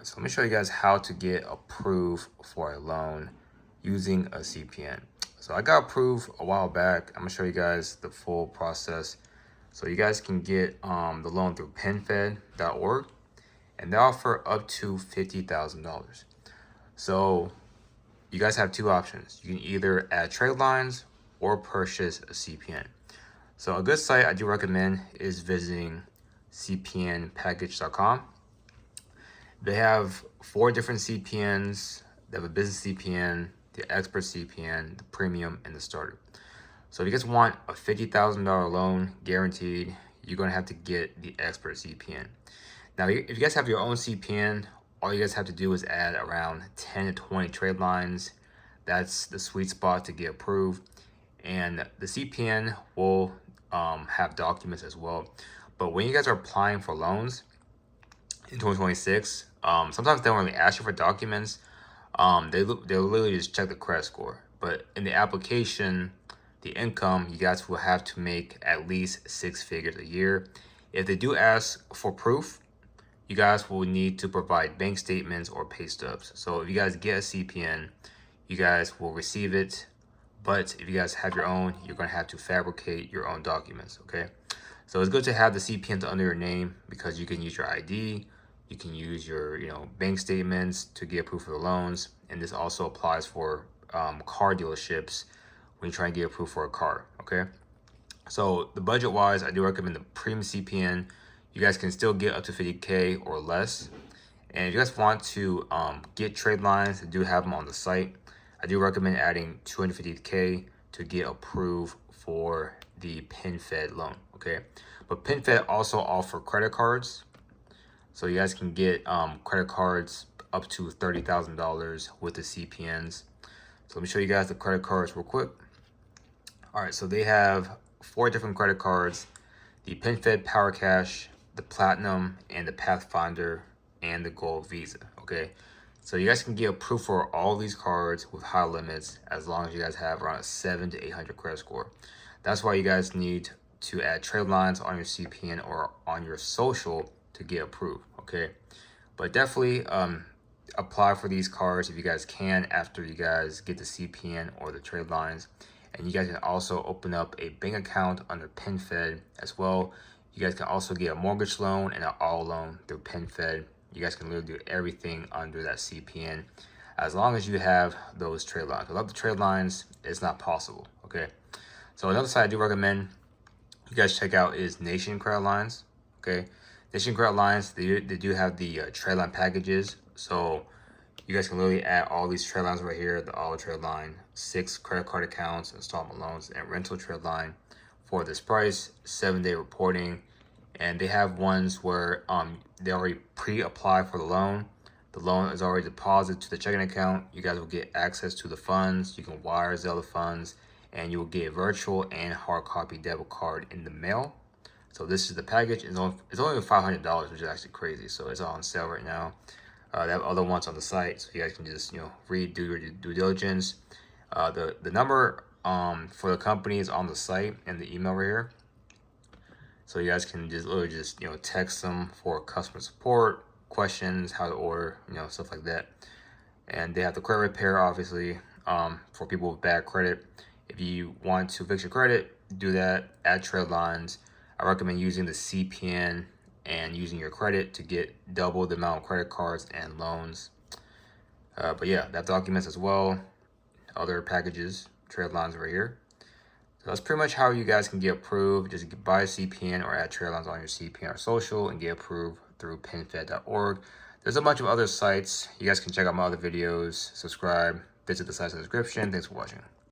right, so let me show you guys how to get approved for a loan using a CPN. So I got approved a while back. I'm gonna show you guys the full process. So you guys can get the loan through PenFed.org, and they offer up to $50,000. So you guys have two options. You can either add trade lines or purchase a CPN. So a good site I do recommend is visiting CPNpackage.com. They have 4 different CPNs. They have a business CPN, the expert CPN, the premium, and the starter. So if you guys want a $50,000 loan guaranteed, you're gonna have to get the expert CPN. Now, if you guys have your own CPN, all you guys have to do is add around 10 to 20 trade lines. That's the sweet spot to get approved. And the CPN will have documents as well. But when you guys are applying for loans in 2026, sometimes they don't really ask you for documents. They'll literally just check the credit score. But in the application, the income, you guys will have to make at least 6 figures a year. If they do ask for proof, you guys will need to provide bank statements or pay stubs. So if you guys get a CPN, you guys will receive it. But if you guys have your own, you're gonna have to fabricate your own documents, okay? So it's good to have the CPNs under your name because you can use your ID, you can use your bank statements to get approved for the loans. And this also applies for car dealerships when you're trying to get approved for a car, okay? So the budget wise, I do recommend the premium CPN. You guys can still get up to 50K or less. And if you guys want to get trade lines, I do have them on the site. I do recommend adding 250K to get approved for the PenFed loan, okay? But PenFed also offer credit cards. So you guys can get credit cards up to $30,000 with the CPNs. So let me show you guys the credit cards real quick. All right, so they have 4 different credit cards: the PenFed Power Cash, the Platinum, and the Pathfinder, and the Gold Visa, okay? So you guys can get approved for all these cards with high limits as long as you guys have around a 700 to 800 credit score. That's why you guys need to add trade lines on your CPN or on your social to get approved, okay? But definitely apply for these cards if you guys can after you guys get the CPN or the trade lines. And you guys can also open up a bank account under PenFed as well. You guys can also get a mortgage loan and an auto loan through PenFed. You guys can literally do everything under that CPN as long as you have those trade lines. Without the trade lines, it's not possible, okay? So another site I do recommend you guys check out is Nation Credit Lines, okay? Nation Credit Lines, they do have the trade line packages. So you guys can literally add all these trade lines right here: the auto trade line, 6 credit card accounts, installment loans, and rental trade line for this price, 7-day reporting. And they have ones where they already pre-apply for the loan. The loan is already deposited to the checking account. You guys will get access to the funds. You can wire Zelle the funds, and you will get a virtual and hard copy debit card in the mail. So this is the package. It's only $500, which is actually crazy. So it's on sale right now. They have other ones on the site, so you guys can just read, do your due diligence. The number for the company is on the site and the email right here. So you guys can just literally just text them for customer support questions, how to order, stuff like that. And they have the credit repair, obviously, for people with bad credit. If you want to fix your credit, do that. Add trade lines. I recommend using the CPN and using your credit to get double the amount of credit cards and loans. But yeah, that documents as well. Other packages, trade lines right here. So that's pretty much how you guys can get approved. Just buy a CPN or add trade lines on your CPN or social and get approved through PenFed.org. There's a bunch of other sites. You guys can check out my other videos, subscribe, visit the sites in the description. Thanks for watching.